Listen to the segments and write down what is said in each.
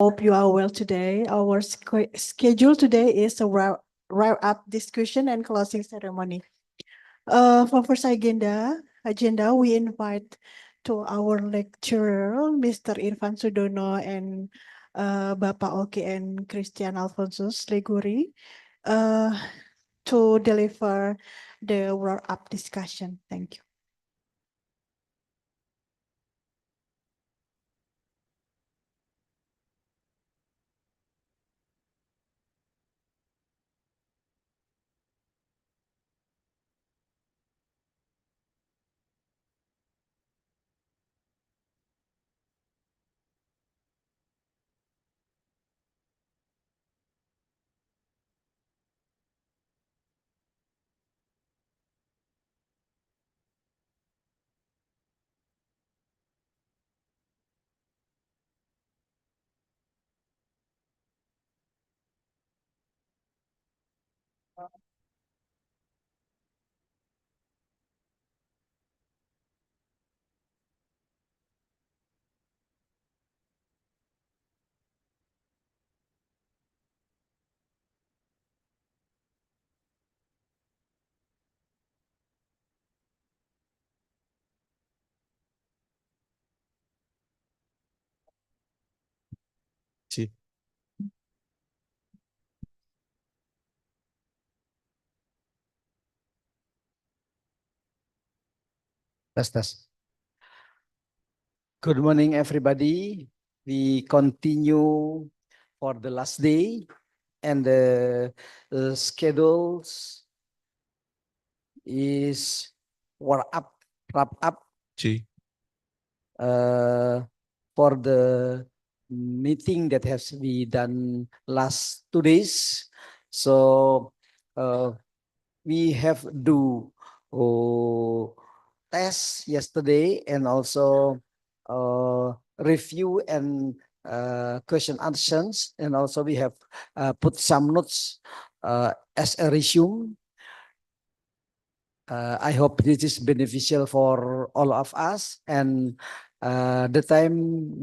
Hope you are well today. Our schedule today is a wrap-up discussion and closing ceremony. For first agenda, we invite to our lecturer, Mr. Irfan Sudono and Bapak Oki and Christian Alphonsus Leguri, to deliver the wrap-up discussion. Thank you. Sí. Tes. Good morning, everybody. We continue for the last day, and the schedules is wrap up. Sí. For the meeting that has been done last 2 days. So we have do test yesterday and also review and question answers, and also we have put some notes as a resume. I hope this is beneficial for all of us, and the time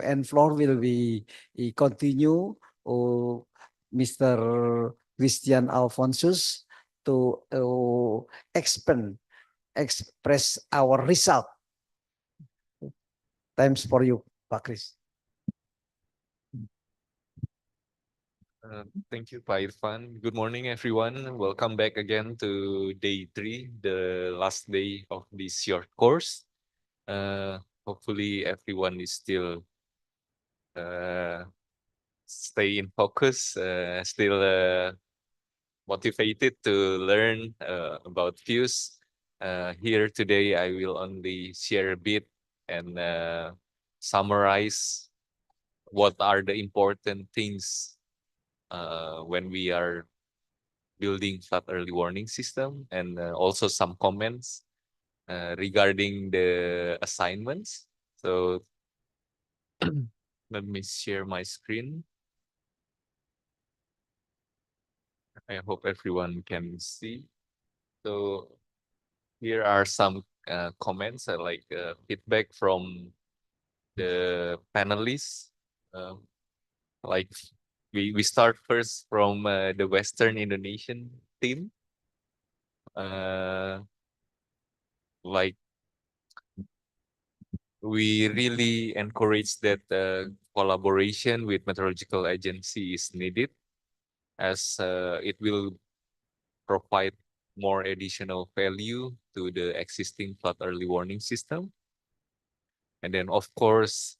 and floor will be continue. Mr. Christian Alphonsus to express our result. Times for you, Pak Chris. Thank you, Pak Irfan. Good morning, everyone. Welcome back again to day 3, the last day of this short course. Hopefully, everyone is still stay in focus, still motivated to learn about FEWS. Here today, I will only share a bit and summarize what are the important things when we are building flood early warning system, and also some comments regarding the assignments. So let me share my screen. I hope everyone can see. So here are some comments, like feedback from the panelists. Like we start first from the Western Indonesian team. Like we really encourage that collaboration with meteorological agency is needed, as it will provide more additional value to the existing flood early warning system. And then, of course,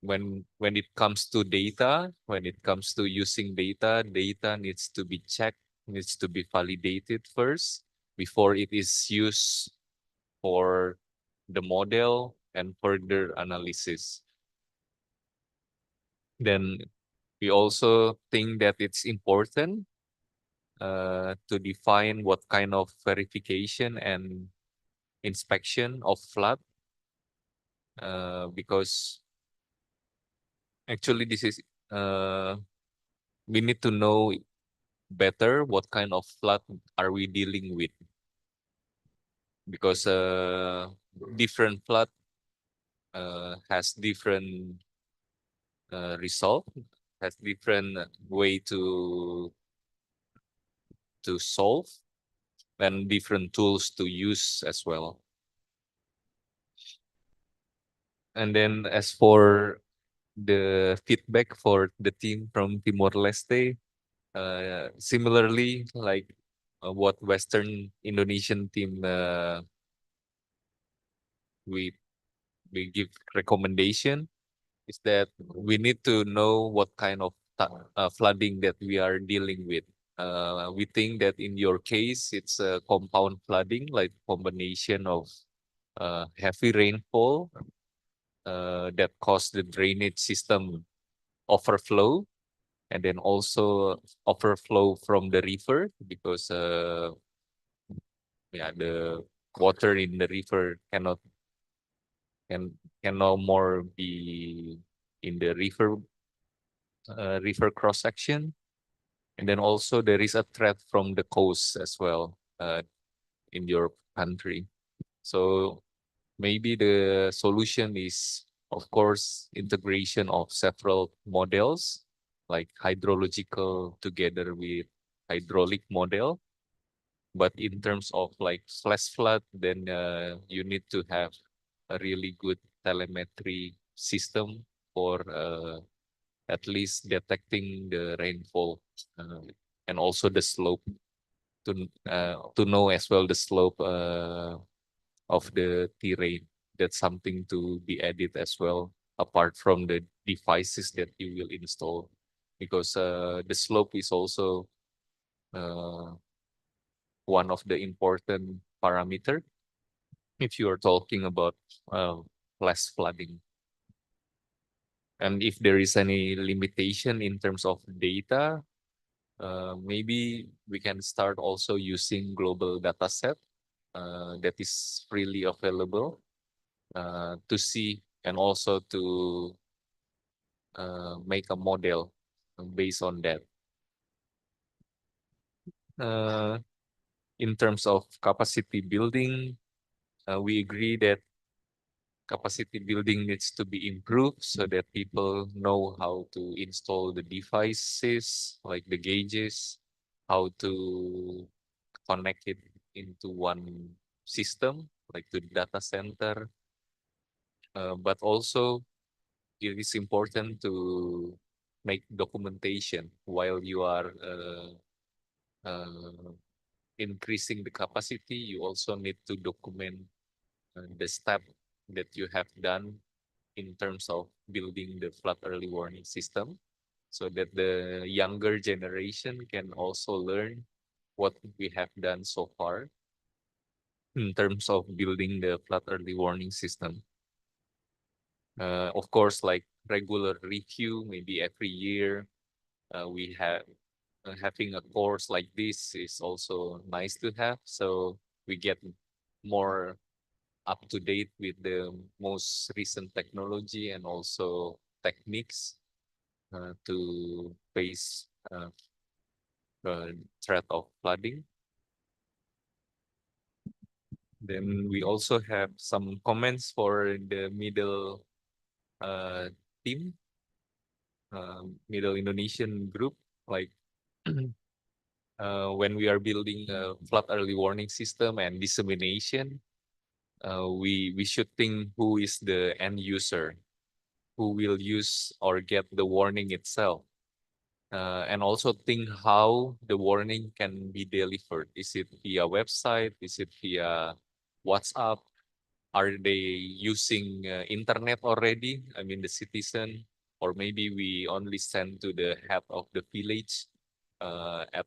when it comes to data, when it comes to using data needs to be checked, needs to be validated first before it is used for the model and further analysis. Then we also think that it's important to define what kind of verification and inspection of flood, because actually this is we need to know better what kind of flood are we dealing with, because different flood has different result, has different way to solve, and different tools to use as well. And then as for the feedback for the team from Timor-Leste, similarly, like what Western Indonesian team we give recommendation is that we need to know what kind of flooding that we are dealing with. We think that in your case, it's a compound flooding, like combination of heavy rainfall that caused the drainage system overflow, and then also overflow from the river because yeah, the water in the river can no more be in the river cross section. And then also there is a threat from the coast as well in your country. So maybe the solution is, of course, integration of several models like hydrological together with hydraulic model. But in terms of like flash flood, then you need to have a really good telemetry system for at least detecting the rainfall and also the slope to know as well the slope of the terrain. That's something to be added as well, apart from the devices that you will install, because the slope is also uh, one of the important parameter if you are talking about less flooding. And if there is any limitation in terms of data, maybe we can start also using global data set that is freely available to see and also to make a model based on that. Uh, in terms of capacity building, we agree that capacity building needs to be improved so that people know how to install the devices like the gauges, how to connect it into one system like the data center. But also it is important to make documentation while you are uh, increasing the capacity. You also need to document the step that you have done in terms of building the flood early warning system so that the younger generation can also learn what we have done so far in terms of building the flood early warning system. Of course, like regular review, maybe every year, we have having a course like this is also nice to have. So we get more up to date with the most recent technology and also techniques to face the threat of flooding. Then we also have some comments for the middle team, middle Indonesian group, like when we are building a flood early warning system and dissemination, we should think who is the end user, who will use or get the warning itself. And also think how the warning can be delivered. Is it via website? Is it via WhatsApp? Are they using internet already? I mean, the citizen, or maybe we only send to the head of the village uh, at,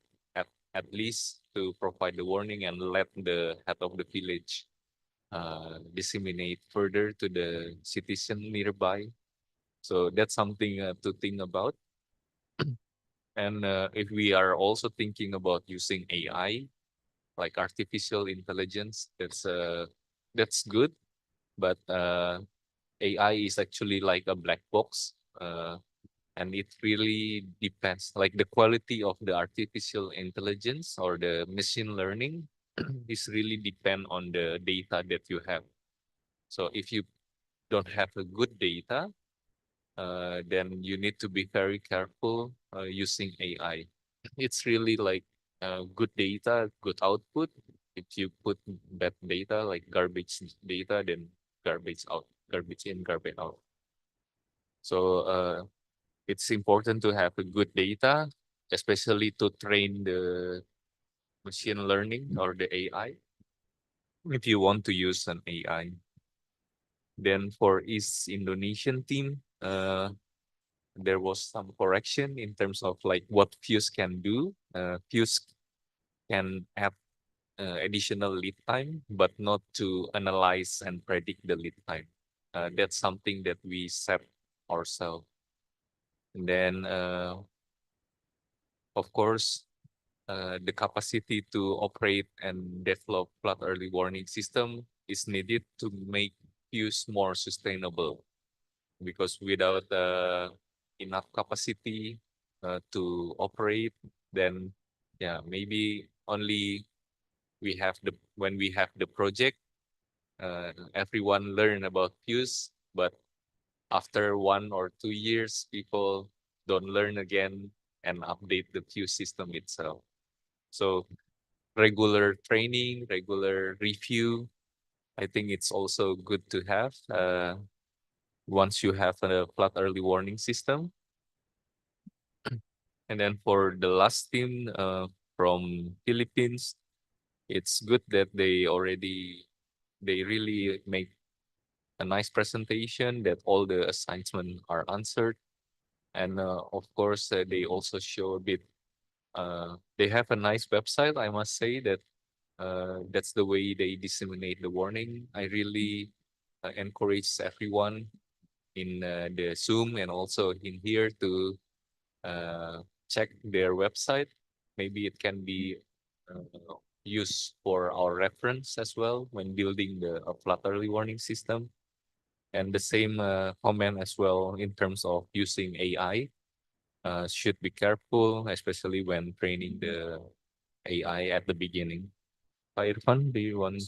at least to provide the warning and let the head of the village disseminate further to the citizen nearby. So that's something to think about. And if we are also thinking about using AI, like artificial intelligence, that's good. But AI is actually like a black box, and it really depends. Like the quality of the artificial intelligence or the machine learning, is really depend on the data that you have. So if you don't have a good data, then you need to be very careful using AI. It's really like good data, good output. If you put bad data, like garbage data, then garbage out, garbage in, garbage out. So it's important to have a good data, especially to train the machine learning or the AI. If you want to use an AI, then for East Indonesian team, there was some correction in terms of like what FEWS can do. FEWS can add additional lead time, but not to analyze and predict the lead time. That's something that we set ourselves. And then, of course, the capacity to operate and develop flood early warning system is needed to make FEWS more sustainable. Because without enough capacity to operate, then yeah, maybe only we have the when we have the project, everyone learn about FEWS, but after 1 or 2 years, people don't learn again and update the FEWS system itself. So regular training, regular review, I think it's also good to have. Once you have a flood early warning system. And then for the last team from Philippines, it's good that they really make a nice presentation that all the assignments are answered. And of course, they also show a bit, they have a nice website, I must say that that's the way they disseminate the warning. I really encourage everyone in the Zoom and also in here to check their website. Maybe it can be used for our reference as well when building the flood early warning system. And the same comment as well in terms of using AI. Should be careful, especially when training the AI at the beginning. Pak Irfan, do you want?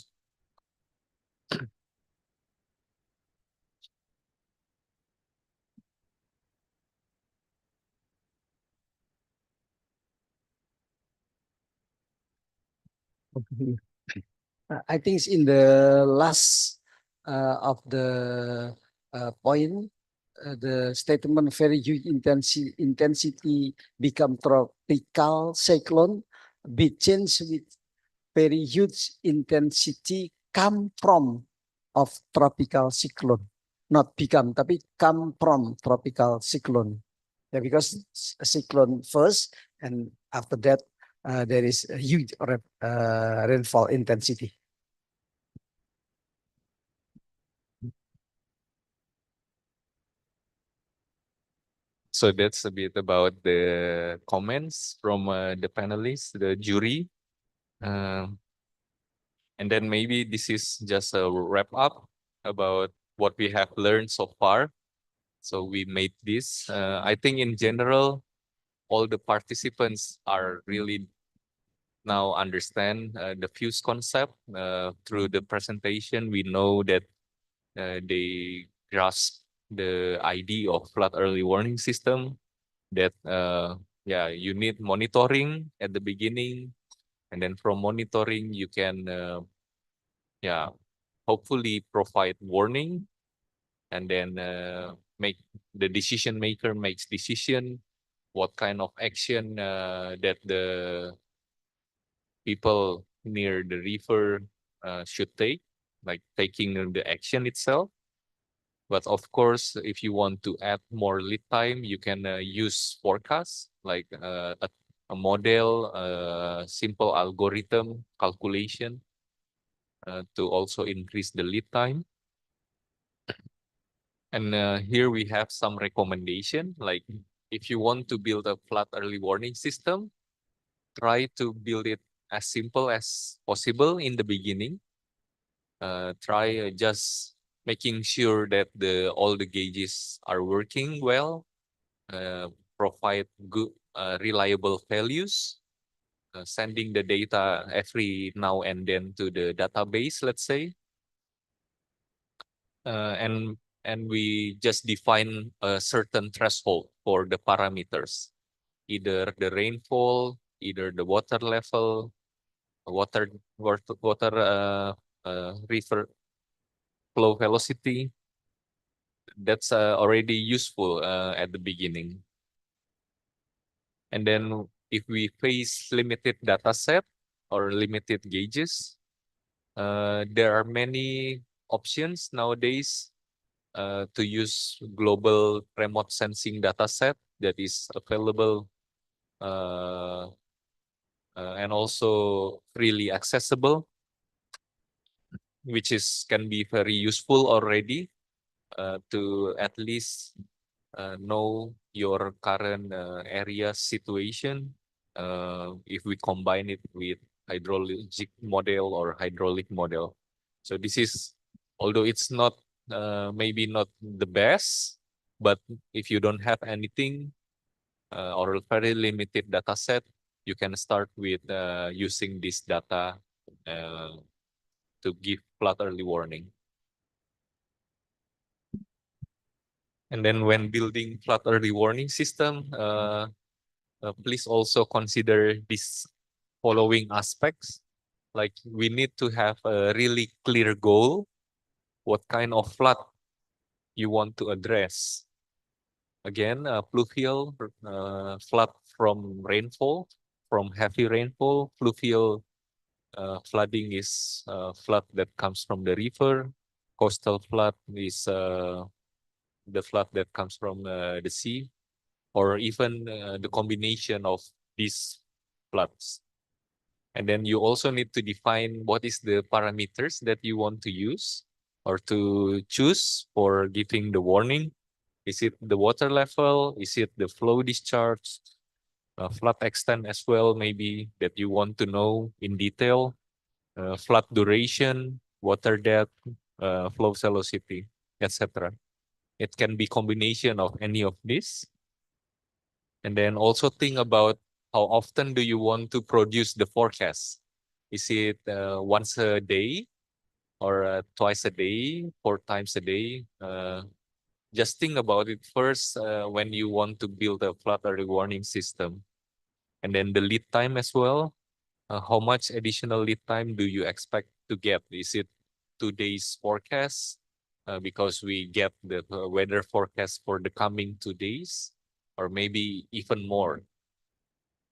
I think it's in the last of the point, the statement very huge intensity become tropical cyclone, be changed with very huge intensity come from of tropical cyclone, not become, tapi come from tropical cyclone. Yeah, because cyclone first, and after that, there is a huge rainfall intensity. So that's a bit about the comments from the panelists, the jury. And then maybe this is just a wrap up about what we have learned so far. So we made this. I think in general, all the participants are really now understand the FEWS concept through the presentation. We know that they grasp the idea of flood early warning system, that yeah, you need monitoring at the beginning, and then from monitoring you can yeah, hopefully provide warning, and then make the decision maker makes decision what kind of action that the people near the river should take, like taking the action itself. But of course, if you want to add more lead time, you can use forecast, like a model, simple algorithm calculation to also increase the lead time. And here we have some recommendation, like if you want to build a flood early warning system, try to build it as simple as possible in the beginning. Try just making sure that all the gauges are working well, provide good, reliable values, sending the data every now and then to the database, let's say. And and we just define a certain threshold for the parameters, either the rainfall, either the water level, river flow velocity. That's already useful at the beginning. And then if we face limited data set or limited gauges, there are many options nowadays to use global remote sensing data set that is available uh, and also freely accessible, which can be very useful already to at least know your current area situation. If we combine it with hydrologic model or hydraulic model. So this is, although it's not maybe not the best, but if you don't have anything or a very limited data set, you can start with using this data to give flood early warning. And then when building flood early warning system, please also consider these following aspects. Like we need to have a really clear goal, what kind of flood you want to address. Again, pluvial flood from rainfall, from heavy rainfall. Pluvial flooding is flood that comes from the river. Coastal flood is the flood that comes from the sea, or even the combination of these floods. And then you also need to define what is the parameters that you want to use or to choose for giving the warning. Is it the water level? Is it the flow discharge? Flood extent as well, maybe that you want to know in detail. Flood duration, water depth, flow velocity, etc. It can be combination of any of these. And then also think about how often do you want to produce the forecast? Is it once a day or twice a day, 4 times a day? Just think about it first when you want to build a flood early warning system. And then the lead time as well. How much additional lead time do you expect to get? Is it 2 days forecast? Because we get the weather forecast for the coming 2 days, or maybe even more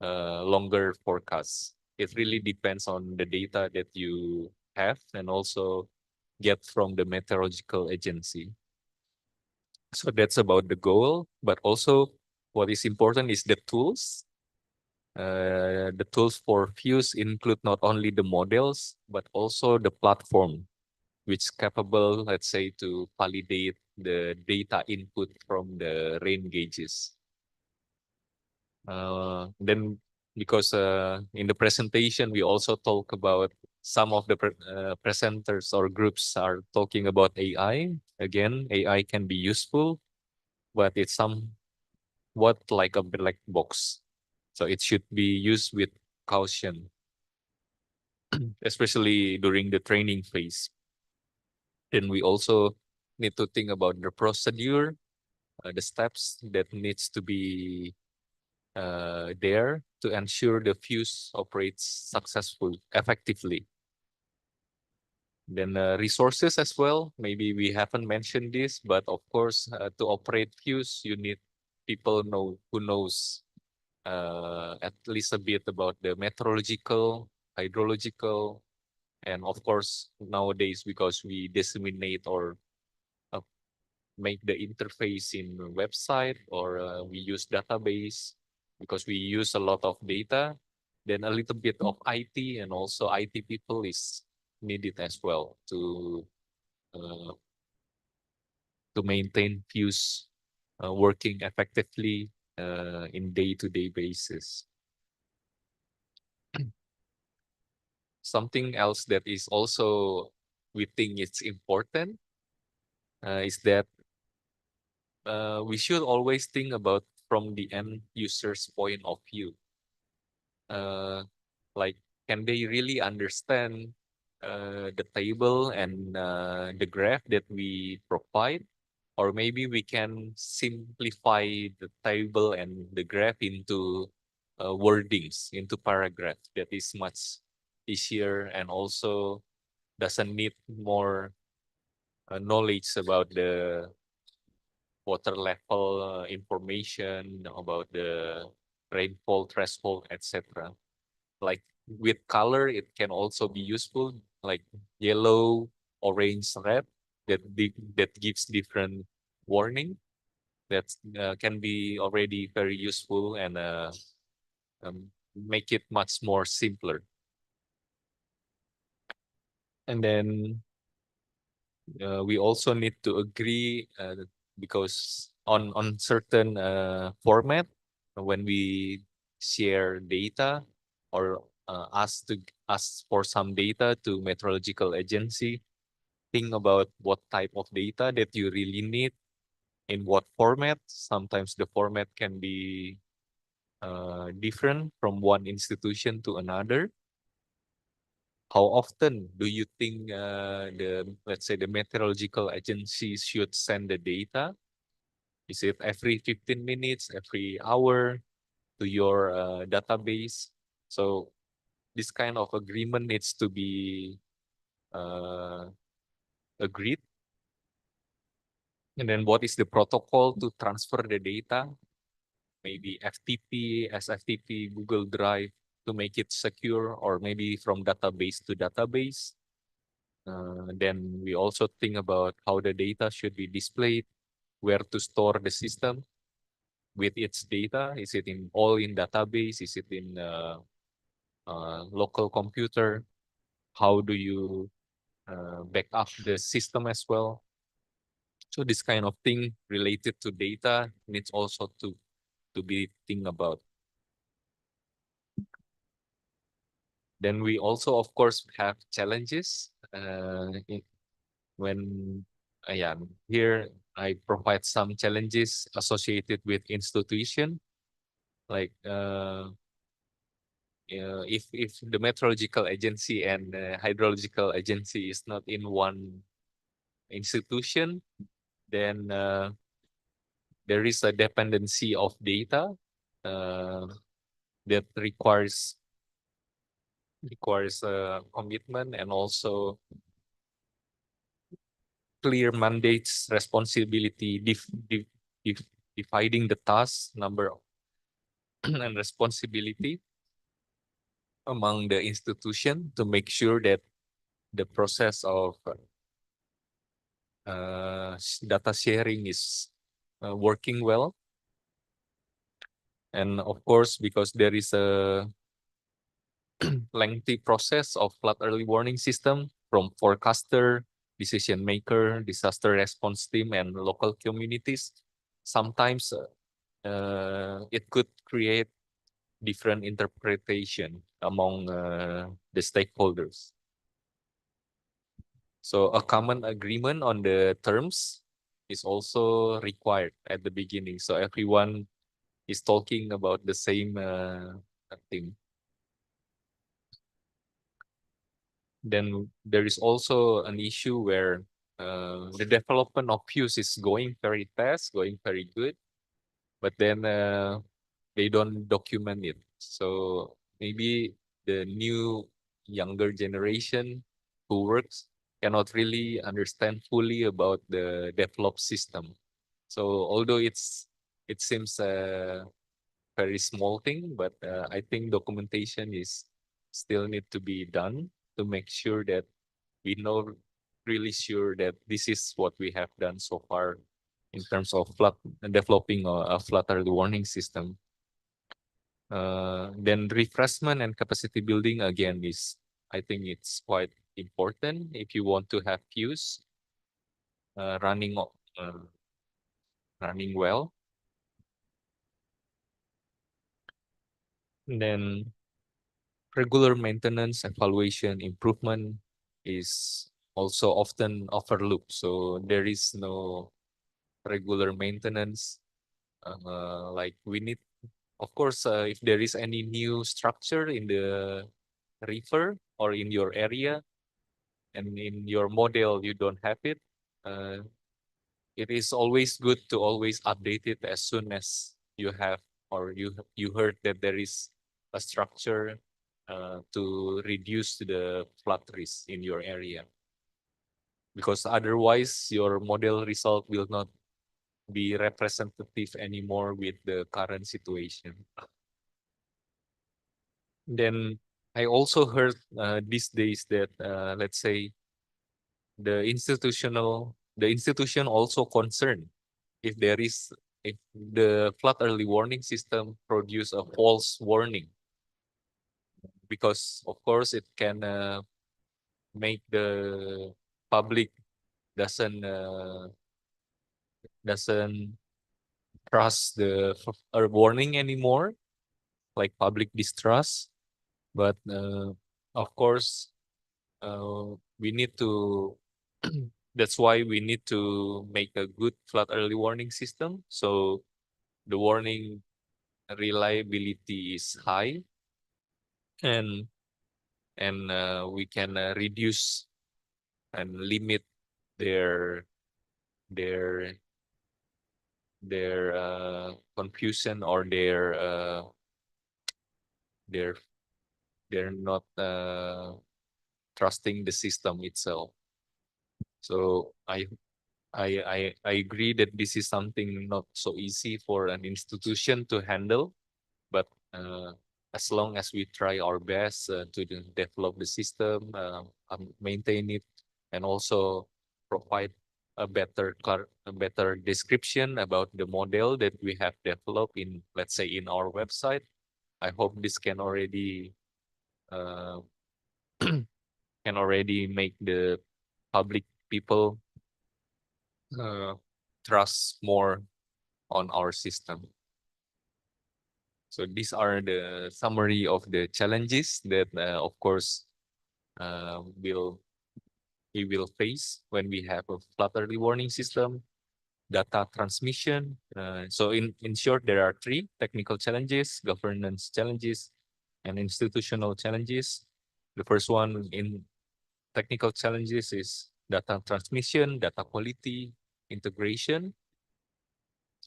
longer forecasts. It really depends on the data that you have and also get from the meteorological agency. So that's about the goal, but also what is important is the tools. The tools for FEWS include not only the models, but also the platform, which is capable, let's say, to validate the data input from the rain gauges. Then, because in the presentation, we also talk about some of the presenters or groups are talking about AI. Again, AI can be useful, but it's somewhat like a black box. So it should be used with caution, especially during the training phase. Then we also need to think about the procedure, the steps that needs to be there to ensure the FEWS operates effectively. Then resources as well. Maybe we haven't mentioned this, but of course, to operate FEWS, you need people who knows at least a bit about the meteorological, hydrological, and of course, nowadays, because we disseminate or make the interface in website or we use database because we use a lot of data, then a little bit of IT and also IT people is needed as well uh, to maintain FEWS working effectively in day-to-day basis. Something else that is also we think it's important is that we should always think about from the end user's point of view. Like, can they really understand the table and the graph that we provide? or maybe we can simplify the table and the graph into wordings, into paragraph that is much easier and also doesn't need more knowledge about the water level information, about the rainfall threshold, etc. Like with color, it can also be useful, like yellow, orange, red, that gives different warning. That can be already very useful and make it much more simpler. And then we also need to agree because on certain format when we share data or ask for some data to meteorological agency, think about what type of data that you really need, in what format. Sometimes the format can be different from one institution to another. How often do you think let's say the meteorological agency should send the data? Is it every 15 minutes, every hour to your database? So this kind of agreement needs to be uh, agreed. And then what is the protocol to transfer the data? Maybe FTP, SFTP, Google Drive to make it secure, or maybe from database to database. Then we also think about how the data should be displayed, where to store the system with its data. Is it all in database? Is it in local computer? How do you back up the system as well? So this kind of thing related to data needs also to be think about. Then we also, of course, have challenges when yeah, here I provide some challenges associated with institution, like if the meteorological agency and hydrological agency is not in one institution, then there is a dependency of data uh, that requires commitment and also clear mandates, responsibility, dividing the task number and responsibility among the institution to make sure that the process of data sharing is working well. And of course, because there is a lengthy process of flood early warning system from forecaster, decision maker, disaster response team, and local communities, sometimes it could create different interpretation among the stakeholders. So a common agreement on the terms is also required at the beginning. So everyone is talking about the same thing. Then there is also an issue where the development of FEWS is going very fast, going very good, but then they don't document it. So maybe the new younger generation who works cannot really understand fully about the developed system. So although it seems a very small thing, but I think documentation is still need to be done to make sure that we know really sure that this is what we have done so far in terms of flood developing a flood early warning system. Then refreshment and capacity building again is, I think it's quite important if you want to have FEWS running well. And then regular maintenance, evaluation, improvement is also often overlooked. So there is no regular maintenance. Like we need, of course, if there is any new structure in the river or in your area and in your model you don't have it, uh, it is always good to always update it as soon as you have or you heard that there is a structure to reduce the flood risk in your area. Because otherwise your model result will not be representative anymore with the current situation. Then I also heard these days that let's say the institution also concerned if there is if the flood early warning system produce a false warning, because of course it can make the public doesn't doesn't trust the warning anymore, like public distrust. But of course, we need to. That's why we need to make a good flood early warning system. So the warning reliability is high, and we can reduce and limit their their confusion, or their they're not trusting the system itself. So I agree that this is something not so easy for an institution to handle, but as long as we try our best to develop the system, maintain it, and also provide a better description about the model that we have developed in, let's say, in our website. I hope this uh, can already make the public people uh, trust more on our system. So these are the summary of the challenges that, of course, uh, will we will face when we have a flood early warning system. Data transmission. So in short, there are three: technical challenges, governance challenges, and institutional challenges. The first one in technical challenges is data transmission, data quality, integration,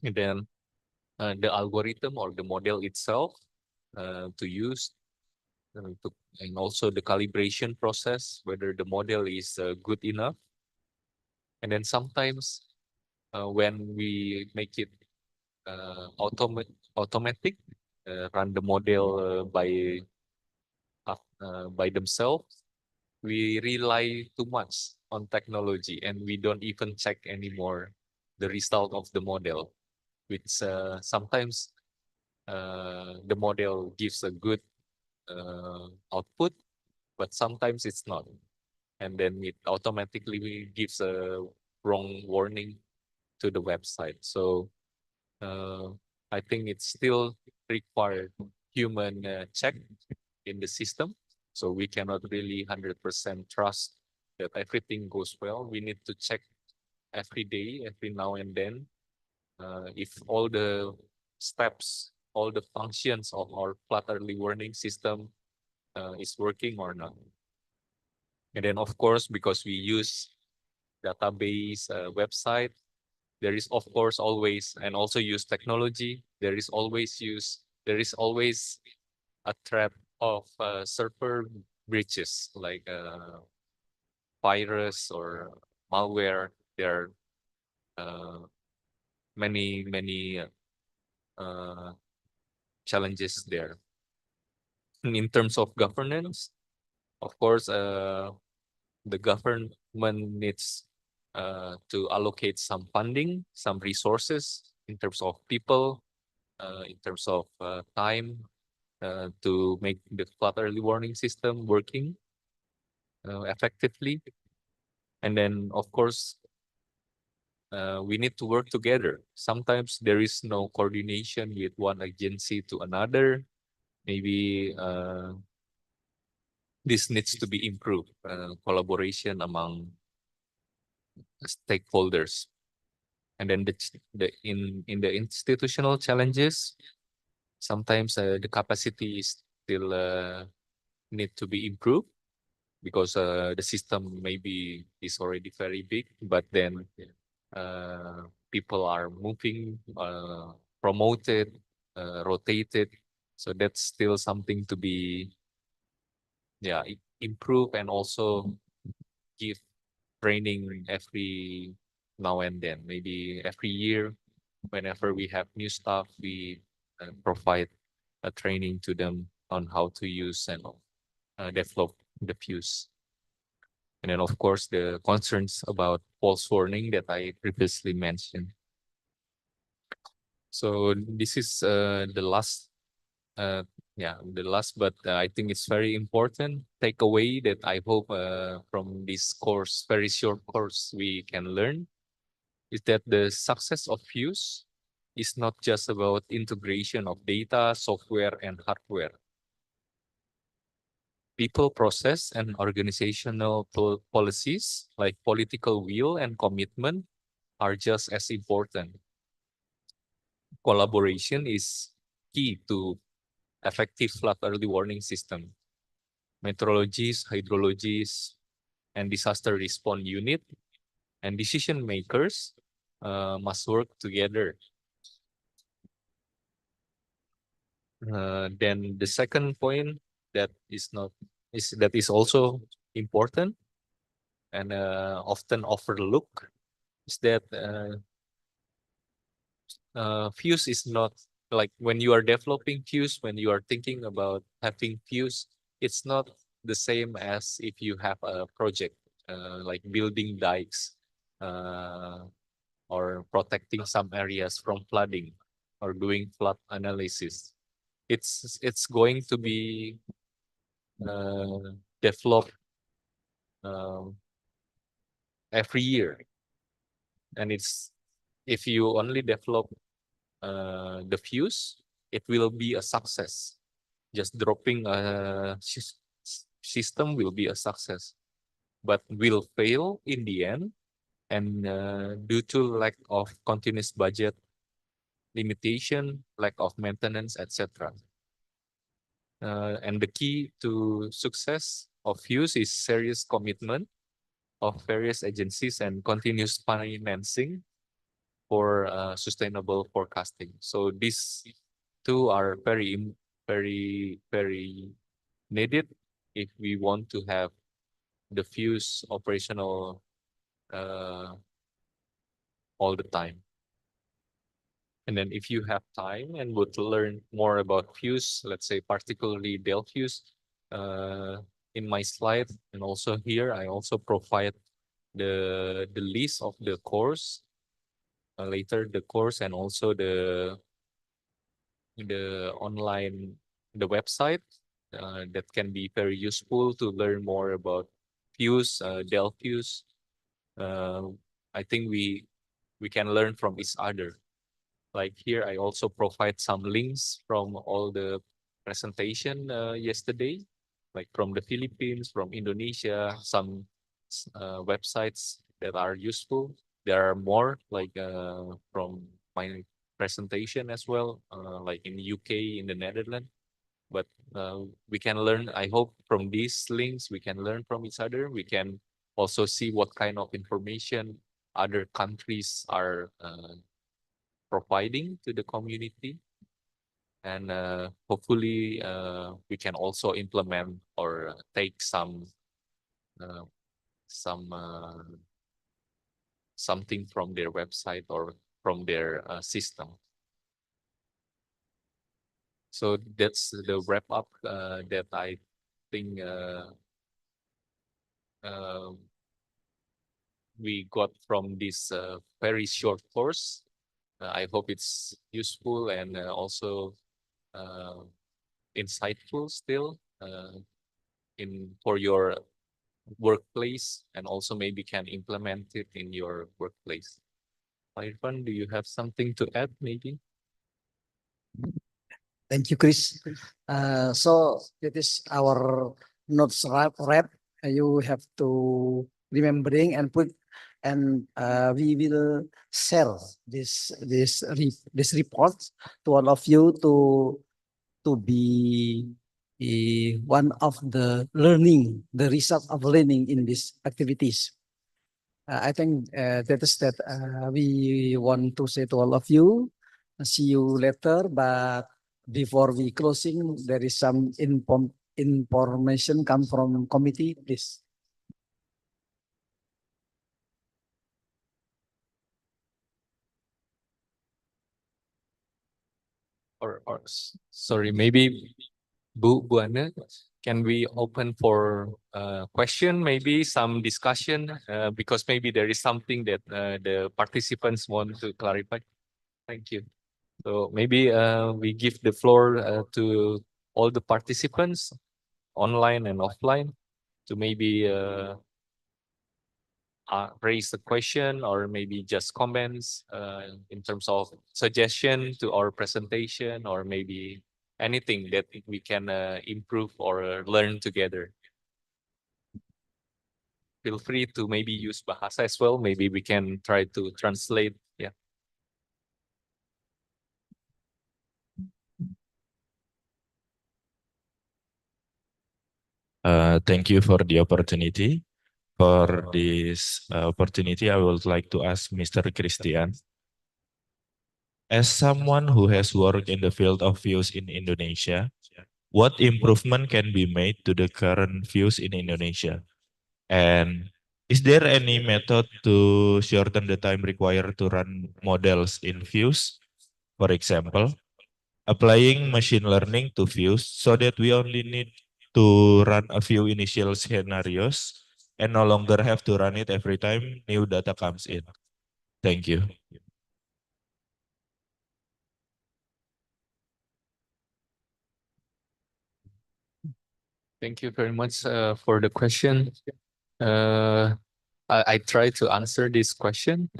and then the algorithm or the model itself to use, and also the calibration process, whether the model is good enough. And then sometimes when we make it automatic, run the model by themselves, we rely too much on technology and we don't even check anymore the result of the model, which sometimes the model gives a good output, but sometimes it's not. And then it automatically gives a wrong warning to the website. So uh, I think it's still required human check in the system. So we cannot really 100% trust that everything goes well. We need to check every day, every now and then, if all the steps, all the functions of our flood early warning system is working or not. And then, of course, because we use database website, there is, of course, always, and also use technology, there is always a threat of server breaches, like virus or malware. There are many uh, challenges there. And in terms of governance, of course, the government needs to allocate some funding, some resources in terms of people, in terms of time, to make the flood early warning system working effectively. And then, of course, we need to work together. Sometimes there is no coordination with one agency to another. Maybe this needs to be improved, collaboration among stakeholders. And then in the institutional challenges, sometimes the capacity is still need to be improved, because the system maybe is already very big, but then people are moving, promoted, rotated. So that's still something to be, improve, and also give training every now and then, maybe every year. Whenever we have new staff, we provide a training to them on how to use and develop the FEWS. And then, of course, the concerns about false warning that I previously mentioned. So this is the last, but I think it's very important takeaway that I hope from this course, very short course, we can learn is that the success of FEWS is not just about integration of data, software, and hardware. People, process, and organizational policies like political will and commitment are just as important. Collaboration is key to effective flood early warning system. Meteorologists, hydrologists, and disaster response unit and decision makers must work together. Then the second point that is also important and often overlooked is that FEWS is not like when you are developing FEWS, when you are thinking about having FEWS, it's not the same as if you have a project like building dikes or protecting some areas from flooding or doing flood analysis. It's going to be developed every year, and it's if you only develop the FEWS, it will be a success. Just dropping a system will be a success, but will fail in the end, and due to lack of continuous budget limitation, lack of maintenance, etc. And the key to success of FEWS is serious commitment of various agencies and continuous financing for sustainable forecasting. So these two are very, very needed if we want to have the FEWS operational all the time. And then if you have time and would learn more about FEWS, let's say particularly FEWS, in my slide and also here, I also provide the list of the course, later the course, and also the online, the website that can be very useful to learn more about FEWS, FEWS. I think we can learn from each other. Like here, I also provide some links from all the presentation yesterday, like from the Philippines, from Indonesia, some websites that are useful. There are more like from my presentation as well, like in the UK, in the Netherlands. But we can learn, I hope from these links, we can learn from each other. We can also see what kind of information other countries are providing to the community. And hopefully we can also implement or take some something from their website or from their system. So that's the wrap up that I think we got from this very short course. I hope it's useful and also insightful still for your workplace, and also maybe can implement it in your workplace. Irfan, do you have something to add maybe? Thank you, Chris. So it is our notes wrap. You have to remembering and put, and we will share this report to all of you to be one of the result of learning in these activities. I think that is that we want to say to all of you. See you later. But before we closing, there is some information come from committee, please. Sorry, maybe Bu Ana, can we open for question, maybe some discussion, because maybe there is something that the participants want to clarify. Thank you. So maybe we give the floor to all the participants, online and offline, to maybe raise the question or maybe just comments in terms of suggestion to our presentation, or maybe anything that we can improve or learn together. Feel free to maybe use Bahasa as well. Maybe we can try to translate. Yeah. Thank you for the opportunity. For this opportunity, I would like to ask Mr. Christian. As someone who has worked in the field of FEWS in Indonesia, what improvement can be made to the current FEWS in Indonesia? And is there any method to shorten the time required to run models in FEWS? For example, applying machine learning to FEWS so that we only need to run a few initial scenarios and no longer have to run it every time new data comes in. Thank you. Thank you very much for the question. I try to answer this question.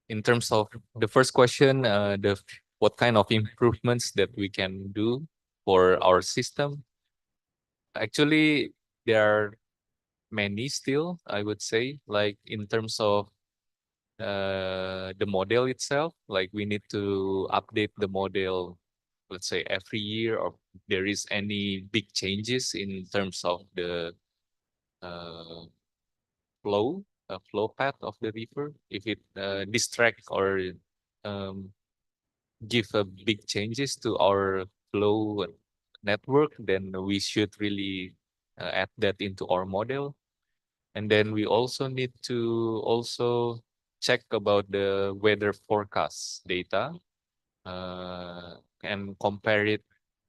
In terms of the first question, what kind of improvements that we can do for our system? Actually, there are many still, I would say, like in terms of the model itself, like we need to update the model, let's say every year, or there is any big changes in terms of the uh, flow path of the river. If it distract or um, give a big changes to our flow network, then we should really add that into our model. And then we also need to also check about the weather forecast data and compare it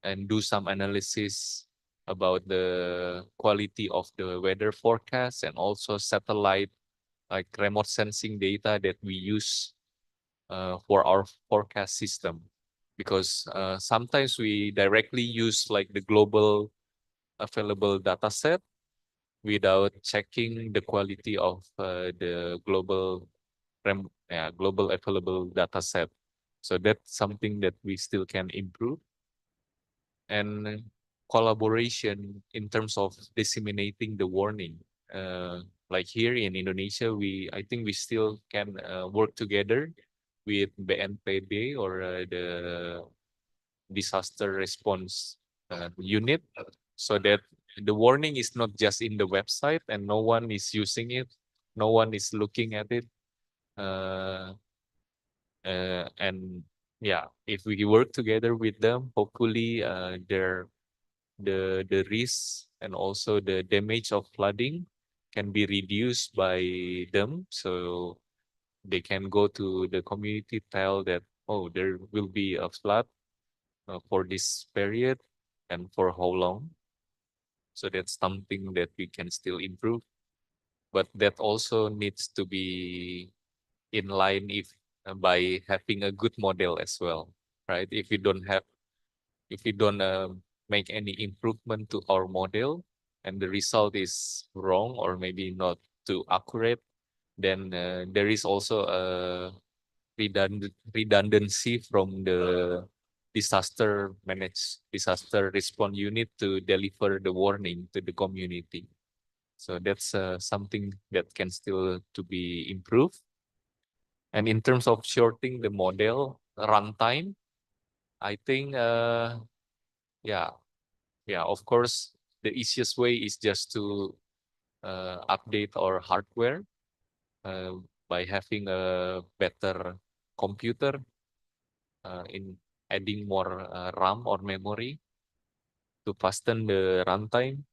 and do some analysis about the quality of the weather forecast, and also satellite like remote sensing data that we use for our forecast system. Because sometimes we directly use like the global available data set without checking the quality of the global available data set. So that's something that we still can improve. And collaboration in terms of disseminating the warning. Like here in Indonesia, I think we still can work together with BNPB or the disaster response unit, so that the warning is not just in the website and no one is using it, no one is looking at it. And yeah, if we work together with them, hopefully the risks and also the damage of flooding can be reduced by them. So they can go to the community, tell that, oh, there will be a flood for this period and for how long. So that's something that we can still improve, but that also needs to be in line if by having a good model as well, right? If we don't make any improvement to our model and the result is wrong or maybe not too accurate, then there is also a redundancy from the disaster response unit to deliver the warning to the community. So that's something that can still to be improved. And in terms of shorting the model runtime, I think yeah, of course, the easiest way is just to update our hardware by having a better computer in adding more RAM or memory to fasten the runtime.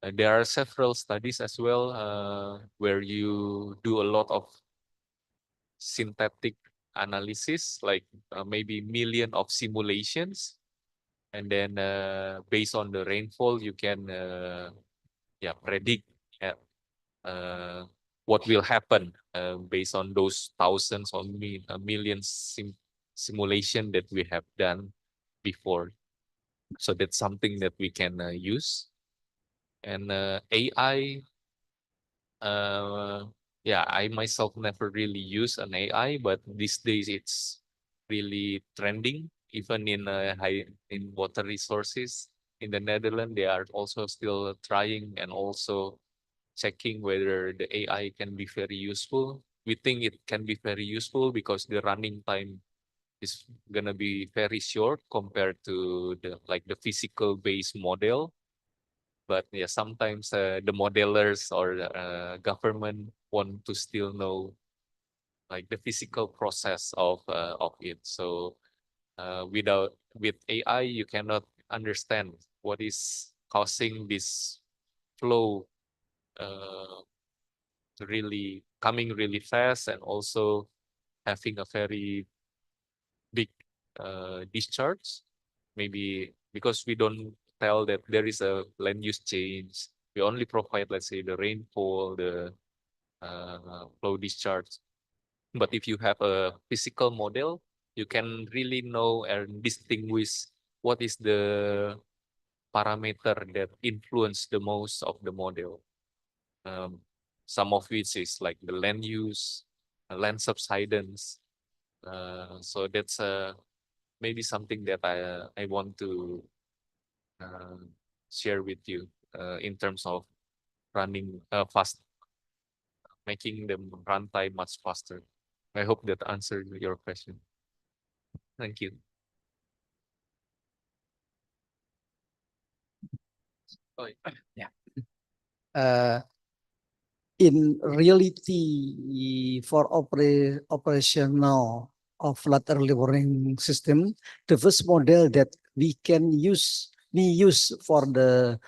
There are several studies as well where you do a lot of synthetic analysis, like maybe million of simulations, and then based on the rainfall, you can predict what will happen based on those thousands or millions simulation that we have done before. So that's something that we can use. And AI, I myself never really use an AI, but these days it's really trending, even in in water resources. In the Netherlands, they are also still trying and also checking whether the AI can be very useful. We think it can be very useful because the running time is gonna be very short compared to the physical based model. But yeah, sometimes the modelers or government want to still know like the physical process of it. So with AI, you cannot understand what is causing this flow really coming really fast and also having a very big discharge. Maybe because we don't tell that there is a land use change. We only provide, let's say, the rainfall, the flow discharge. But if you have a physical model, you can really know and distinguish what is the parameter that influence the most of the model. Some of which is like the land use, land subsidence. So that's maybe something that I want to uh, share with you in terms of running fast, making the runtime much faster. I hope that answered your question. Thank you. Oh, Yeah. In reality, for operational of flood early warning system, the first model that we use for the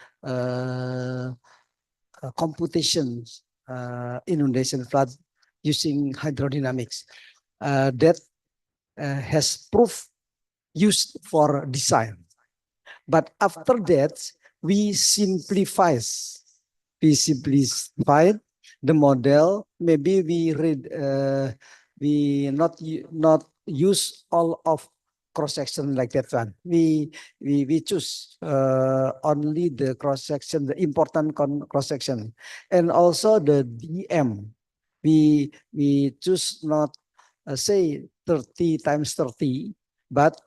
computations inundation flood using hydrodynamics that has proof used for design. But after that, we simplified the model. Maybe we not use all of cross section like that one. We choose only the cross section, the important cross section, and also the DM. We choose not say 30 times 30, but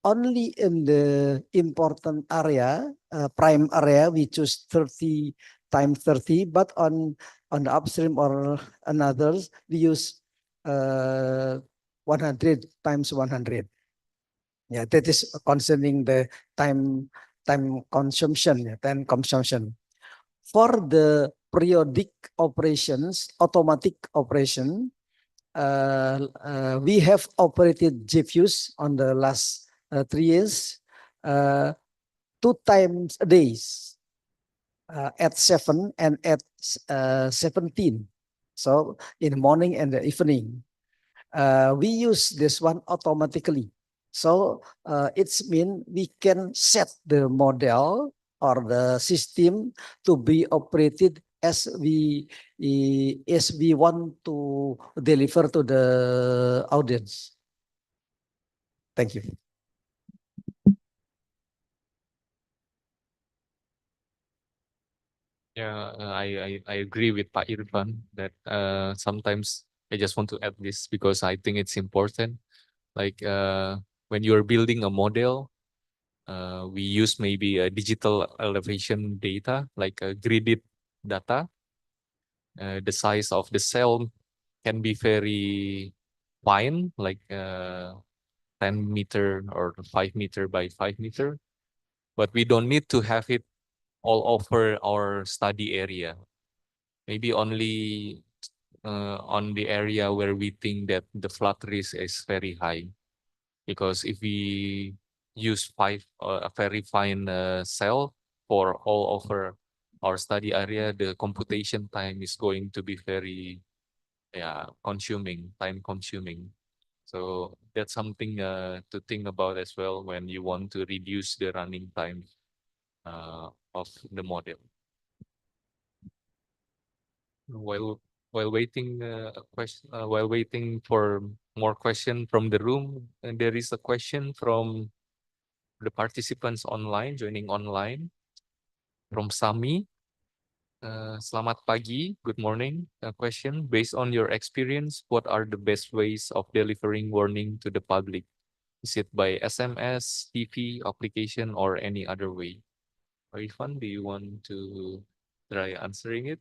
only in the important area, prime area, we choose 30 times 30, but on the upstream or another, we use 100 times 100. Yeah, that is concerning the time consumption, time consumption. For the periodic operations, automatic operation, we have operated GFEWS on the last 3 years, 2 times a day, at 7 and at 17. So in the morning and the evening, we use this one automatically. So it's mean we can set the model or the system to be operated as we want to deliver to the audience. Thank you. yeah, I agree with Pak Irfan that sometimes I just want to add this because I think it's important. Like when you're building a model, we use maybe a digital elevation data, like a gridded data. The size of the cell can be very fine, like 10 meter or 5 meter by 5 meter, but we don't need to have it all over our study area. maybe only on the area where we think that the flood risk is very high. Because if we use a very fine cell for all over our study area, the computation time is going to be very time consuming. So that's something to think about as well when you want to reduce the running time of the model. While waiting while waiting for more question from the room, and there is a question from the participants online, joining online, from Sami. Selamat pagi, good morning. Question, based on your experience, what are the best ways of delivering warning to the public? Is it by SMS, TV, application, or any other way? Irfan, do you want to try answering it?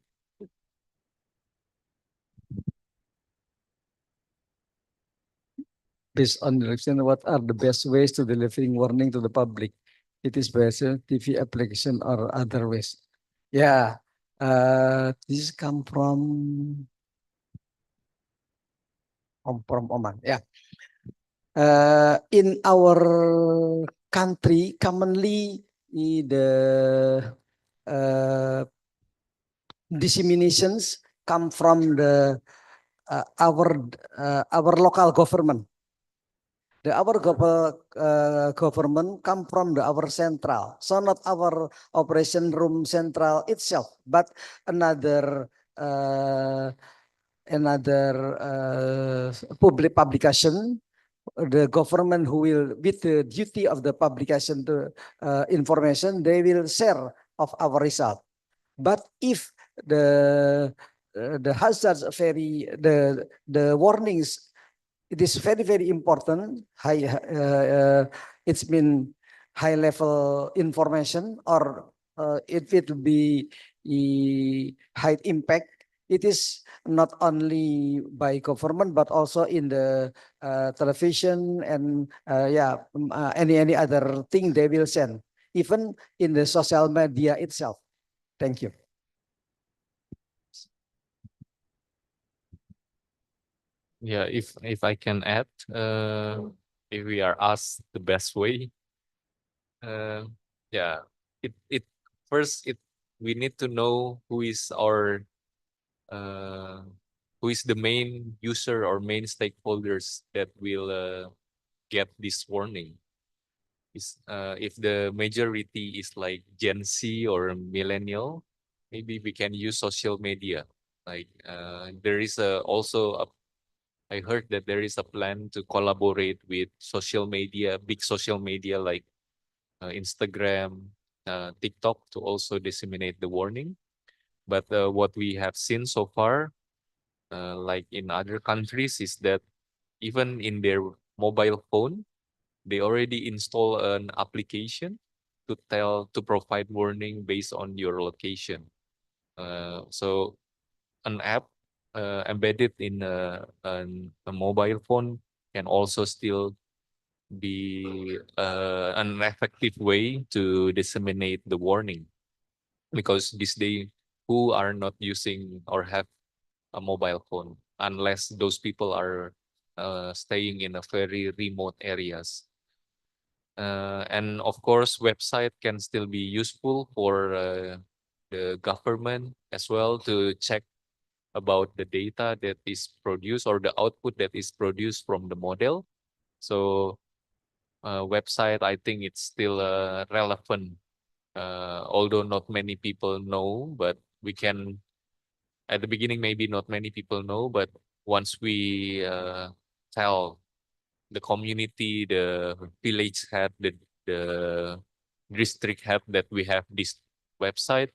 Based on the direction, what are the best ways to delivering warning to the public? It is by TV application or other ways. Yeah, this come from Oman. Yeah, in our country, commonly the disseminations come from the our local government. Our government come from our central, so not our operation room central itself, but another public publication. The government who will, with the duty of the publication to information, they will share of our result. But if the hazards the warnings, it is very important. It's been high level information, or it will be high impact. It is not only by government but also in the television and any other thing they will send, even in the social media itself. Thank you. Yeah, if I can add, if we are asked the best way, yeah, it first we need to know who is the main user or main stakeholders that will get this warning. If the majority is like Gen Z or millennial, maybe we can use social media. Like there is I heard that there is a plan to collaborate with social media, big social media like Instagram, TikTok, to also disseminate the warning. But what we have seen so far, like in other countries, is that even in their mobile phone, they already install an application to provide warning based on your location. So an app embedded in a mobile phone can also still be an effective way to disseminate the warning, because this day who are not using or have a mobile phone, unless those people are staying in a very remote areas. And of course, website can still be useful for the government as well to check about the data that is produced or the output that is produced from the model. So website, I think it's still relevant, although not many people know, but we can, at the beginning, maybe not many people know, but once we tell the community, the village head, the district head that we have this website,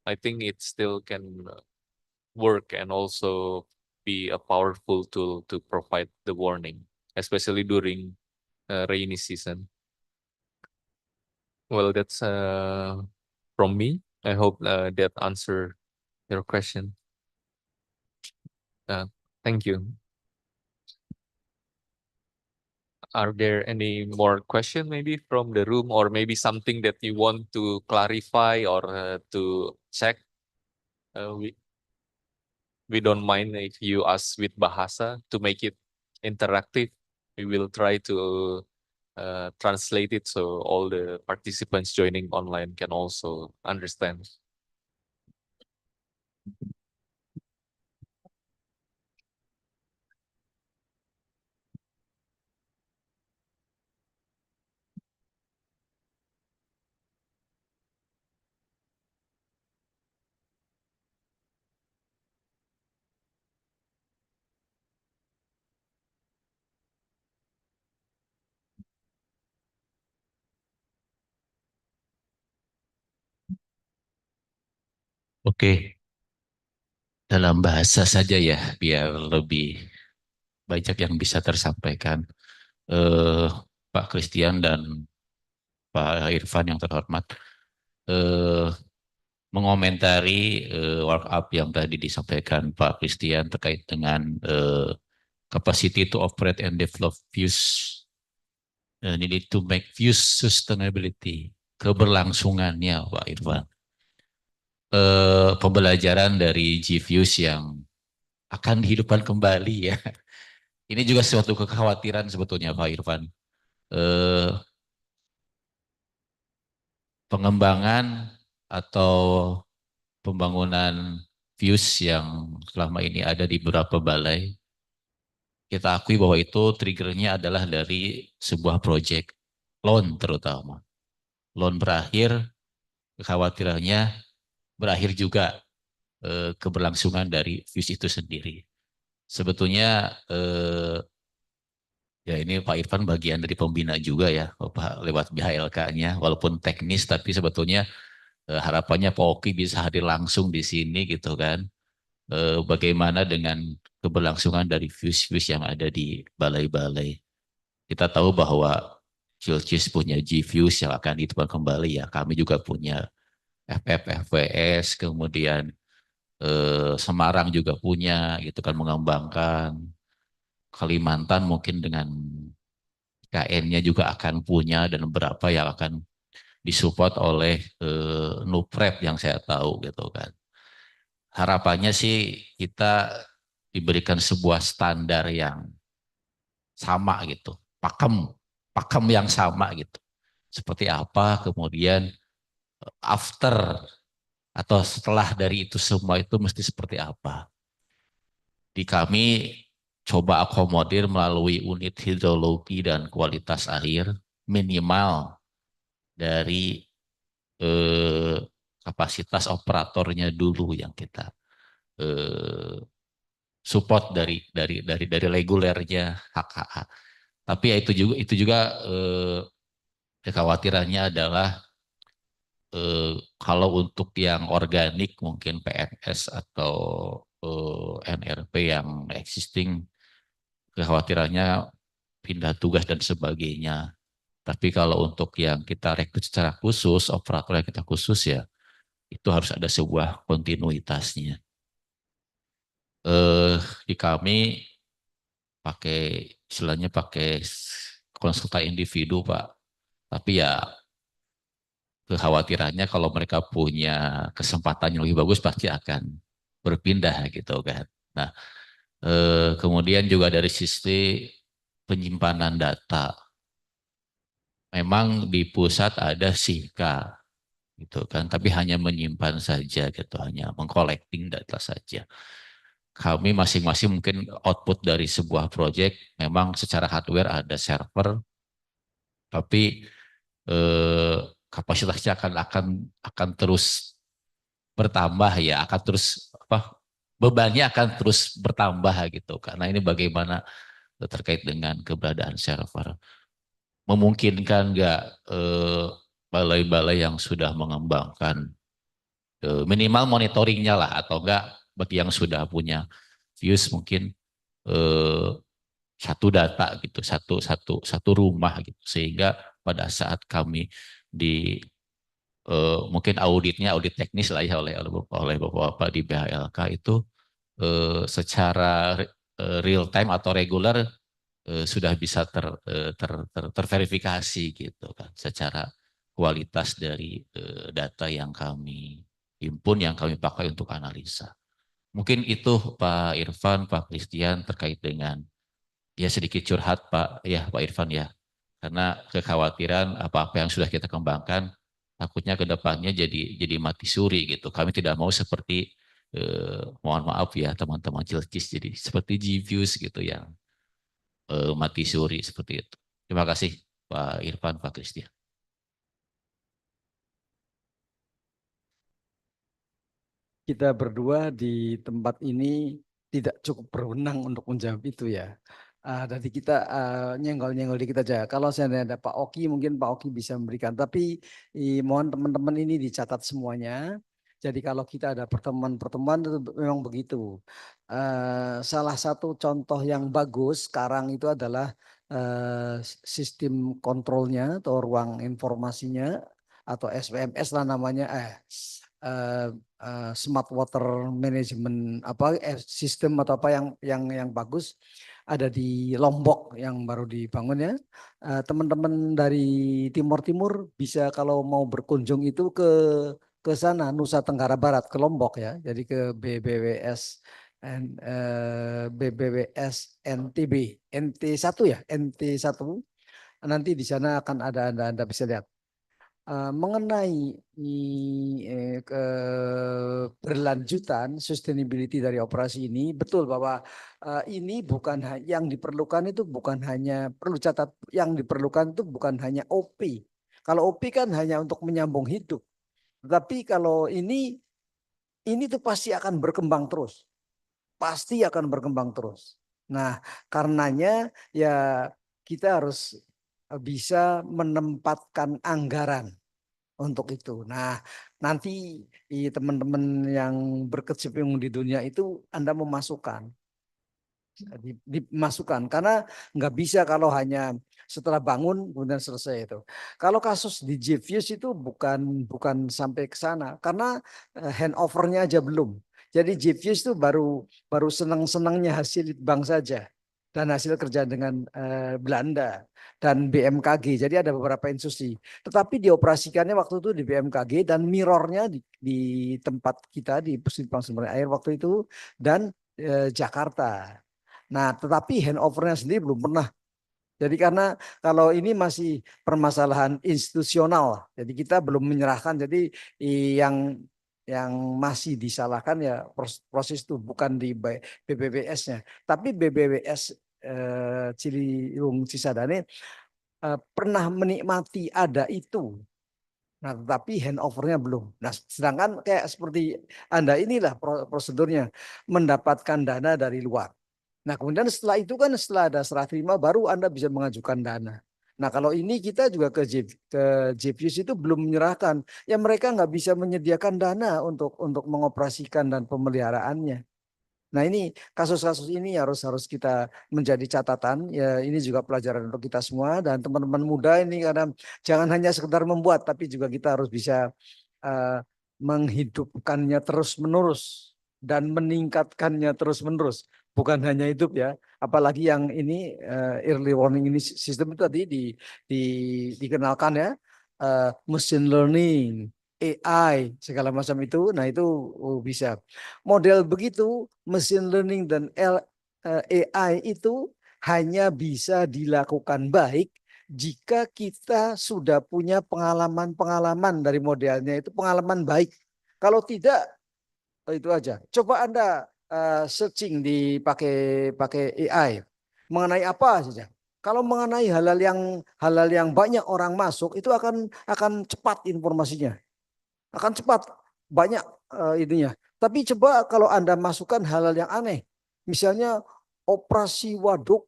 I think it still can work and also be a powerful tool to provide the warning, especially during rainy season. Well, that's from me. I hope that answer your question. Thank you. Are there any more question maybe from the room, or maybe something that you want to clarify or to check? we don't mind if you ask with bahasa to make it interactive. We will try to translate it so all the participants joining online can also understand. Oke, dalam bahasa saja ya, biar lebih banyak yang bisa tersampaikan. Eh, Pak Christian dan Pak Irfan yang terhormat, eh, mengomentari workup yang tadi disampaikan Pak Christian terkait dengan capacity to operate and develop FEWS, needed to make FEWS sustainability, keberlangsungannya Pak Irfan. Pembelajaran dari GFEWS yang akan dihidupkan kembali ya. Ini juga suatu kekhawatiran sebetulnya Pak Irfan. Eh, Pengembangan atau pembangunan FEWS yang selama ini ada di beberapa balai, kita akui bahwa itu triggernya adalah dari sebuah proyek loan terutama. Loan berakhir, kekhawatirannya berakhir juga keberlangsungan dari FEWS itu sendiri. Sebetulnya ya ini Pak Irfan bagian dari pembina juga ya, Pak, lewat BHLK-nya, walaupun teknis tapi sebetulnya harapannya Pak Oki bisa hadir langsung di sini gitu kan. Bagaimana dengan keberlangsungan dari FEWS-FEWS yang ada di balai-balai. Kita tahu bahwa Chilcis punya GFEWS yang akan dihidupkan kembali ya. Kami juga punya FEWS, kemudian Semarang juga punya gitu kan mengembangkan. Kalimantan mungkin dengan KN-nya juga akan punya dan beberapa yang akan disupport oleh Nuprep yang saya tahu gitu kan. Harapannya sih kita diberikan sebuah standar yang sama gitu, pakem, pakem yang sama gitu. Seperti apa kemudian after atau setelah dari itu semua itu mesti seperti apa. Di kami coba akomodir melalui unit hidrologi dan kualitas air minimal dari eh, kapasitas operatornya dulu yang kita eh, support dari regulernya HKA. Tapi ya itu juga kekhawatirannya adalah kalau untuk yang organik mungkin PNS atau NRP yang existing kekhawatirannya pindah tugas dan sebagainya. Tapi kalau untuk yang kita rekrut secara khusus, operator yang kita khusus ya, itu harus ada sebuah kontinuitasnya. Di kami pakai istilahnya pakai konsultan individu Pak. Tapi ya kekhawatirannya kalau mereka punya kesempatan yang lebih bagus pasti akan berpindah gitu kan. Nah, kemudian juga dari sisi penyimpanan data, memang di pusat ada SIHKA gitu kan, tapi hanya menyimpan saja gitu, hanya mengcollecting data saja. Kami masing-masing mungkin output dari sebuah project, memang secara hardware ada server, tapi kapasitasnya akan terus bertambah ya, akan terus apa bebannya akan terus bertambah gitu. Karena ini bagaimana terkait dengan keberadaan server. Memungkinkan nggak balai-balai yang sudah mengembangkan minimal monitoringnya lah atau enggak bagi yang sudah punya views mungkin eh, satu data gitu, satu rumah gitu, sehingga pada saat kami di mungkin audit teknis lah ya oleh bapak-bapak di BHLK itu secara real time atau reguler sudah bisa terverifikasi gitu kan secara kualitas dari data yang kami himpun yang kami pakai untuk analisa. Mungkin itu Pak Irfan, Pak Christian terkait dengan ya sedikit curhat Pak Irfan ya. Karena kekhawatiran apa-apa yang sudah kita kembangkan takutnya ke depannya jadi mati suri gitu. Kami tidak mau seperti mohon maaf ya teman-teman Cilcis jadi seperti GViews gitu yang mati suri seperti itu. Terima kasih Pak Irfan, Pak Christian. Kita berdua di tempat ini tidak cukup berwenang untuk menjawab itu ya. Jadi kita nyenggol-nyenggol dikit aja. Kalau saya ada Pak Oki, mungkin Pak Oki bisa memberikan. Tapi mohon teman-teman ini dicatat semuanya. Jadi kalau kita ada pertemuan-pertemuan itu memang begitu. Salah satu contoh yang bagus sekarang itu adalah sistem kontrolnya atau ruang informasinya atau SWMS lah namanya. Smart water management sistem atau apa yang bagus ada di Lombok yang baru dibangun ya. Teman-teman dari Timur Timur bisa kalau mau berkunjung itu ke sana Nusa Tenggara Barat ke Lombok ya. Jadi ke BBWS NTB NT1 ya NT1 nanti di sana akan ada Anda bisa lihat. Mengenai keberlanjutan sustainability dari operasi ini, betul bahwa ini bukan yang diperlukan itu bukan hanya perlu catat yang diperlukan itu bukan hanya OP. Kalau OP kan hanya untuk menyambung hidup, tetapi kalau ini tuh pasti akan berkembang terus, pasti akan berkembang terus. Nah, karenanya ya kita harus bisa menempatkan anggaran untuk itu. Nah, nanti teman-teman yang berkecimpung di dunia itu Anda memasukkan, dimasukkan karena nggak bisa kalau hanya setelah bangun kemudian selesai itu. Kalau kasus di GViews itu bukan sampai ke sana karena handovernya aja belum. Jadi GViews itu baru senang-senangnya hasil bank saja dan hasil kerja dengan Belanda dan BMKG. Jadi ada beberapa institusi. Tetapi dioperasikannya waktu itu di BMKG dan mirrornya di tempat kita di Pusat Sumber Air waktu itu dan Jakarta. Nah, tetapi handovernya sendiri belum pernah. Jadi karena kalau ini masih permasalahan institusional, jadi kita belum menyerahkan. Jadi yang masih disalahkan ya proses itu bukan di BPPS-nya, tapi BPPS Ciliwung Cisadane pernah menikmati ada itu. Nah, tetapi handovernya belum. Nah, sedangkan kayak seperti Anda inilah prosedurnya mendapatkan dana dari luar. Nah, kemudian setelah itu kan setelah ada serah terima baru Anda bisa mengajukan dana. Nah, kalau ini kita juga ke JPUS itu belum menyerahkan. Ya mereka nggak bisa menyediakan dana untuk mengoperasikan dan pemeliharaannya. Nah, ini kasus-kasus ini harus kita menjadi catatan. Ya, ini juga pelajaran untuk kita semua dan teman-teman muda ini karena jangan hanya sekedar membuat, tapi juga kita harus bisa uh, menghidupkannya terus-menerus dan meningkatkannya terus-menerus. Bukan hanya hidup ya, apalagi yang ini early warning ini sistem itu tadi dikenalkan ya, machine learning, AI segala macam itu. Nah, itu bisa model begitu machine learning dan AI itu hanya bisa dilakukan baik jika kita sudah punya pengalaman-pengalaman dari modelnya itu pengalaman baik. Kalau tidak itu aja. Coba Anda searching pakai AI mengenai apa saja. Kalau mengenai halal yang banyak orang masuk itu akan cepat informasinya. Akan cepat banyak ininya. Tapi coba kalau Anda masukkan hal-hal yang aneh. Misalnya operasi waduk,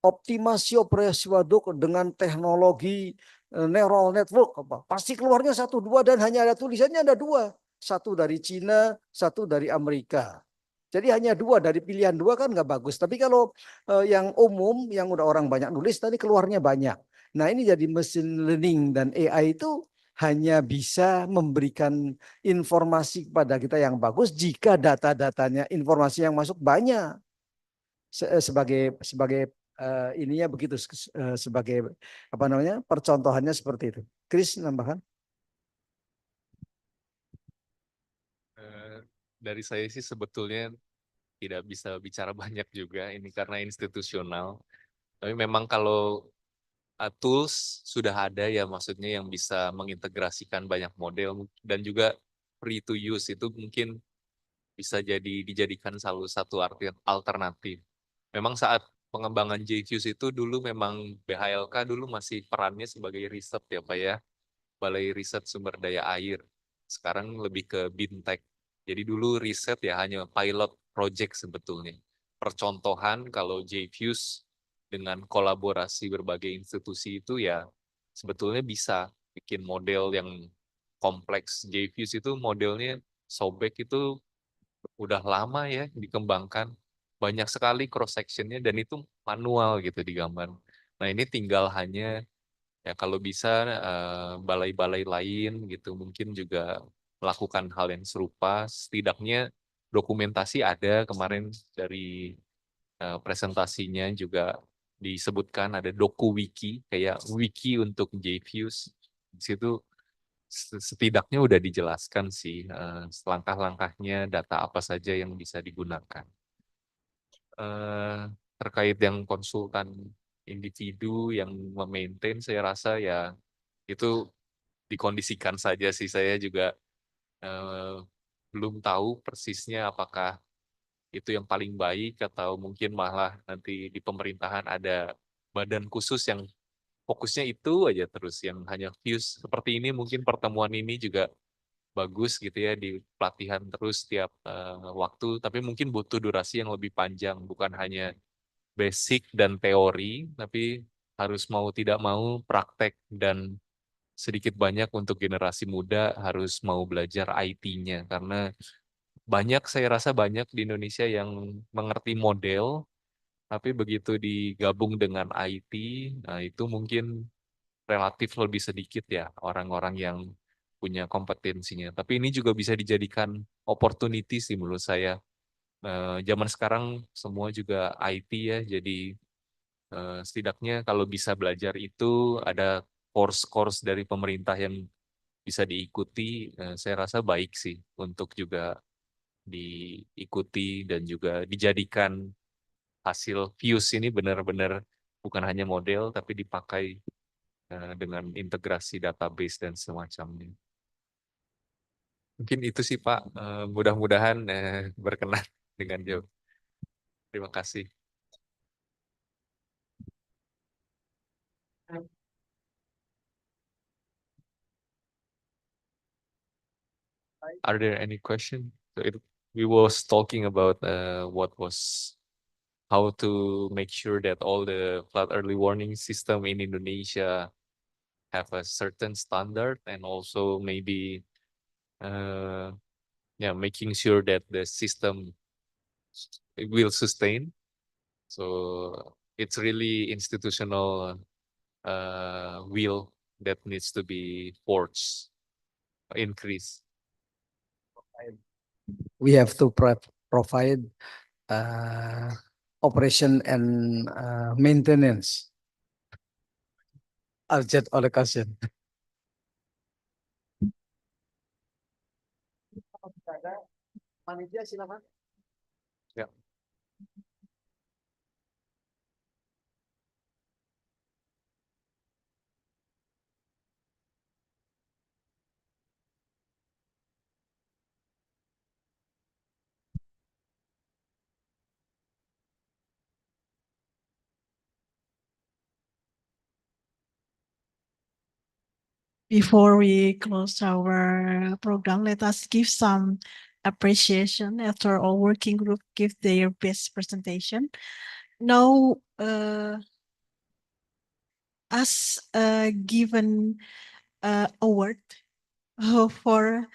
optimasi operasi waduk dengan teknologi neural network. Pasti keluarnya 1, 2 dan hanya ada tulisannya ada 2. 1 dari Cina, 1 dari Amerika. Jadi hanya 2 dari pilihan 2 kan nggak bagus. Tapi kalau yang umum, yang udah orang banyak nulis, tadi keluarnya banyak. Nah, ini jadi machine learning dan AI itu hanya bisa memberikan informasi kepada kita yang bagus jika data-datanya informasi yang masuk banyak. Sebagai ininya begitu sebagai apa namanya percontohannya seperti itu. Chris nambahkan. dari saya sih sebetulnya tidak bisa bicara banyak juga ini karena institusional. Tapi memang kalau tools sudah ada ya, maksudnya yang bisa mengintegrasikan banyak model dan juga free to use itu mungkin bisa dijadikan salah satu alternatif. Memang saat pengembangan JFEWS itu dulu memang BHLK dulu masih perannya sebagai riset ya Pak ya, Balai Riset Sumber Daya Air. Sekarang lebih ke BINTEK. Jadi dulu riset ya hanya pilot project sebetulnya. Percontohan kalau JFEWS dengan kolaborasi berbagai institusi itu ya sebetulnya bisa bikin model yang kompleks. JFEWS itu modelnya sobek itu udah lama ya dikembangkan. Banyak sekali cross sectionnya dan itu manual gitu digambar. Nah ini tinggal hanya ya kalau bisa balai-balai lain gitu mungkin juga melakukan hal yang serupa. Setidaknya dokumentasi ada kemarin dari presentasinya juga disebutkan ada doku wiki kayak wiki untuk JFEWS. Di situ setidaknya udah dijelaskan sih langkah-langkahnya, data apa saja yang bisa digunakan. Terkait yang konsultan individu yang memaintain, saya rasa ya itu dikondisikan saja sih. Saya juga belum tahu persisnya apakah itu yang paling baik atau mungkin malah nanti di pemerintahan ada badan khusus yang fokusnya itu aja terus yang hanya views seperti ini. Mungkin pertemuan ini juga bagus gitu ya di pelatihan terus setiap waktu, tapi mungkin butuh durasi yang lebih panjang, bukan hanya basic dan teori, tapi harus mau tidak mau praktek dan sedikit banyak untuk generasi muda harus mau belajar IT-nya karena banyak saya rasa banyak di Indonesia yang mengerti model, tapi begitu digabung dengan IT, nah itu mungkin relatif lebih sedikit ya orang-orang yang punya kompetensinya. Tapi ini juga bisa dijadikan opportunity sih menurut saya. Zaman sekarang semua juga IT ya, jadi setidaknya kalau bisa belajar itu ada course-course dari pemerintah yang bisa diikuti, saya rasa baik sih untuk juga diikuti dan juga dijadikan hasil FEWS ini benar-benar bukan hanya model tapi dipakai dengan integrasi database dan semacamnya. Mungkin itu sih Pak, mudah-mudahan berkenan dengan jawab. Terima kasih. Are there any questions? We was talking about how to make sure that all the flood early warning system in Indonesia have a certain standard and also maybe making sure that the system will sustain. So it's really institutional will that needs to be forged, increase. We have to provide operation and maintenance. Urgent allocation. Panitia silakan. Ya. Before we close our program, let us give some appreciation after all working group give their best presentation. Now, as given award for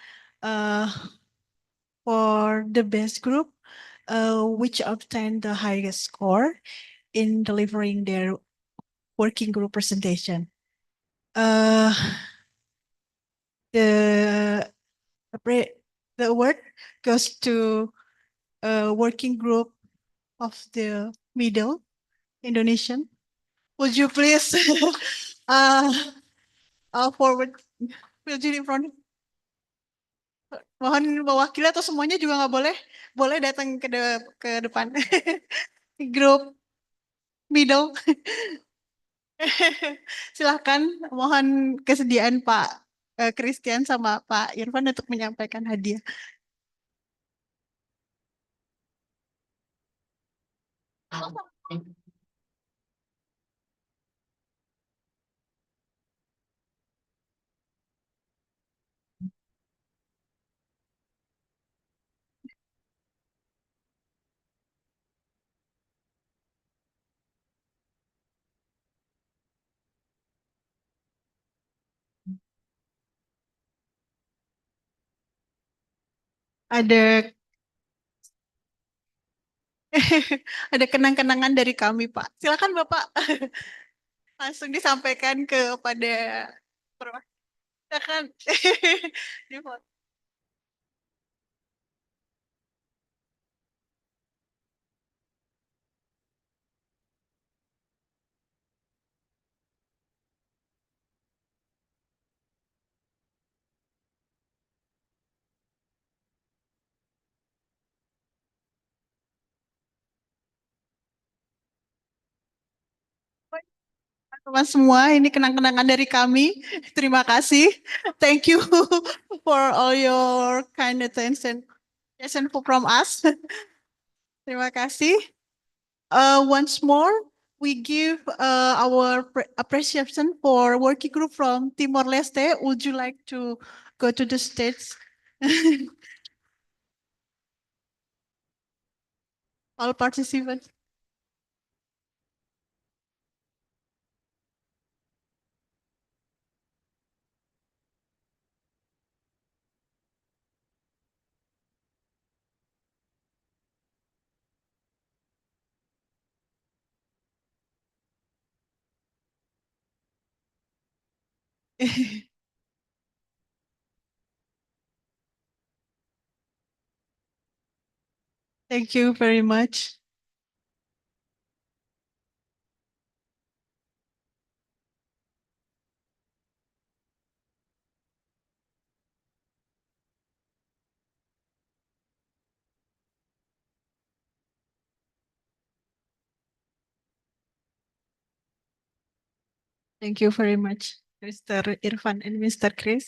the best group, which obtained the highest score in delivering their working group presentation. The award goes to working group of the Middle Indonesian. Would you please forward? Will you in front? Mohon mewakili atau semuanya juga nggak boleh, boleh datang ke depan. Grup middle. Silahkan, mohon kesediaan Pak Christian sama Pak Irfan untuk menyampaikan hadiah. Ada ada kenang-kenangan dari kami, Pak. Silakan Bapak langsung disampaikan kepada silakan. Teman semua, ini kenang-kenangan dari kami. Terima kasih. Thank you for all your kind attention from us. Terima kasih. Once more, we give our appreciation for working group from Timor Leste. Would you like to go to the stage? All participants. Thank you very much. Thank you very much, Mr. Irfan and Mr. Chris.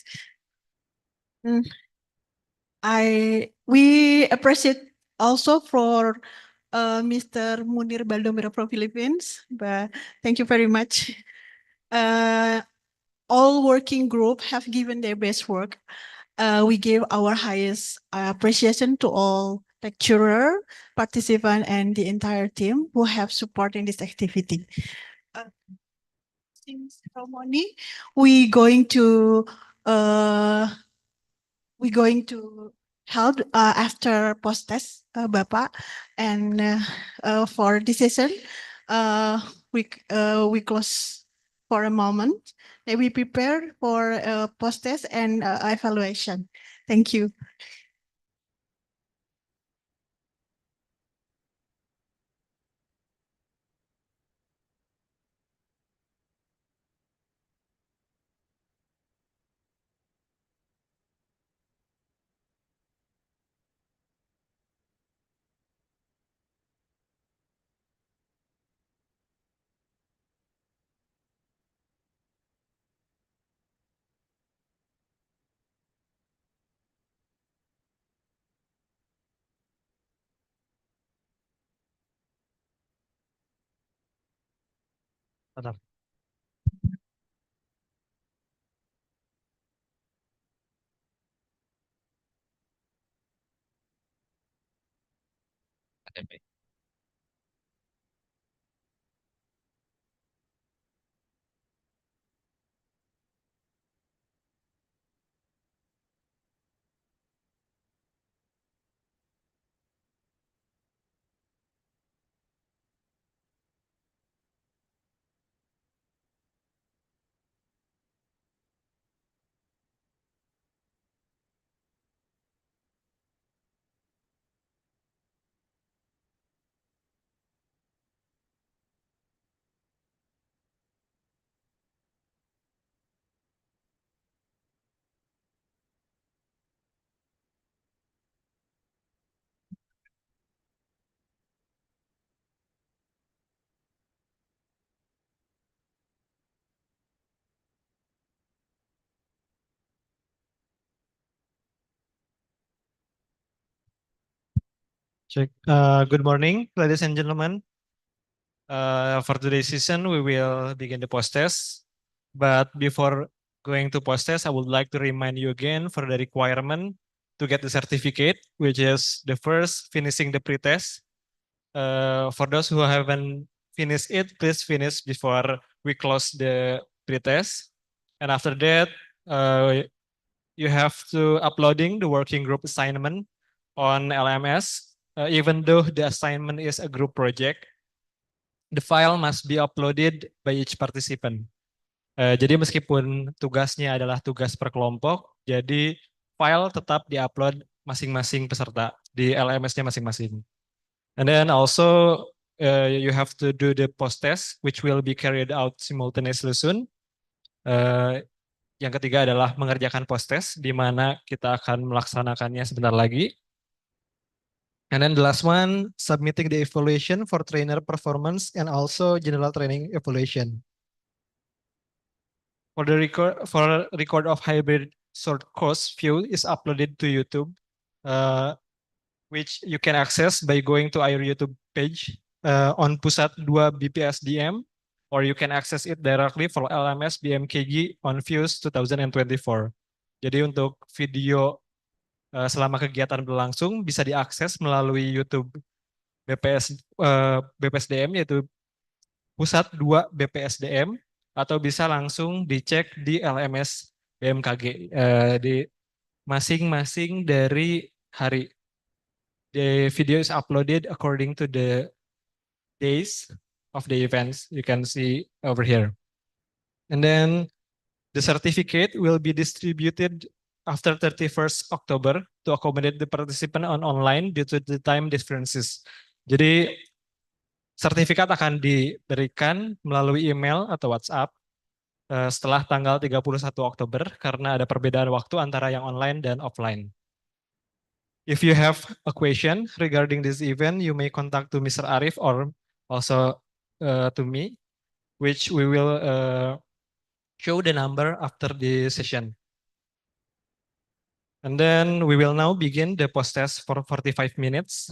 Mm, we appreciate also for Mr. Munir Baldomero from Philippines, but thank you very much. All working group have given their best work. We give our highest appreciation to all lecturer, participant, and the entire team who have supported this activity. Since ceremony, we going to uh, we going to held after post test, Bapak, and for this session, we close for a moment. And we prepare for post test and evaluation. Thank you. Check. Good morning, ladies and gentlemen. For today's session, we will begin the post test. But before going to post test, I would like to remind you again for the requirement to get the certificate, which is the first finishing the pre-test. For those who haven't finished it, please finish before we close the pre-test. And after that, you have to uploading the working group assignment on LMS. Even though the assignment is a group project, the file must be uploaded by each participant. Jadi meskipun tugasnya adalah tugas per kelompok, jadi file tetap diupload masing-masing peserta di LMS-nya masing-masing. And then also you have to do the post test, which will be carried out simultaneously soon. Yang ketiga adalah mengerjakan post test, di mana kita akan melaksanakannya sebentar lagi. And then the last one, submitting the evaluation for trainer performance and also general training evaluation. For the record of hybrid short course view is uploaded to YouTube, which you can access by going to our YouTube page on Pusat 2 BPSDM, or you can access it directly for LMS BMKG on FEWS 2024. Jadi untuk video selama kegiatan berlangsung bisa diakses melalui YouTube BPSDM, yaitu Pusat 2 BPSDM, atau bisa langsung dicek di LMS BMKG di masing-masing dari hari. The video is uploaded according to the days of the events. You can see over here. And then the certificate will be distributed after 31st October to accommodate the participant on online due to the time differences. Jadi sertifikat akan diberikan melalui email atau WhatsApp setelah tanggal 31 Oktober karena ada perbedaan waktu antara yang online dan offline. If you have a question regarding this event, you may contact to Mr. Arif or also to me, which we will show the number after the session. And then we will now begin the post test for 45 minutes.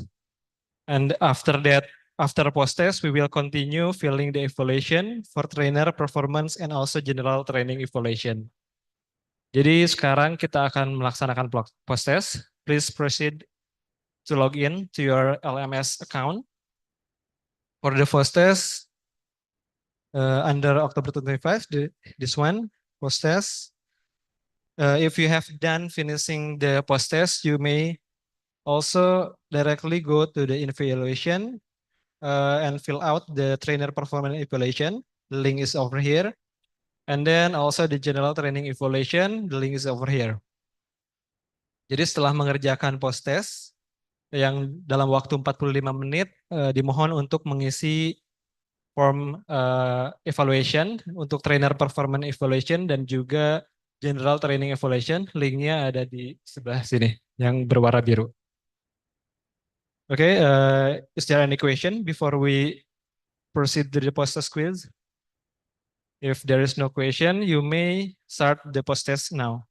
And after that, after post test, we will continue filling the evaluation for trainer performance and also general training evaluation. Jadi sekarang kita akan melaksanakan post test. Please proceed to log in to your LMS account. For the post test, under October 25, this one, post test. If you have done finishing the post test, you may also directly go to the evaluation and fill out the trainer performance evaluation. The link is over here. And then also the general training evaluation, the link is over here. Jadi setelah mengerjakan post test yang dalam waktu 45 menit, dimohon untuk mengisi form evaluation untuk trainer performance evaluation dan juga general training evaluation. Linknya ada di sebelah sini yang berwarna biru. Okay, is there any question before we proceed to the post test quiz? If there is no question, you may start the post test now.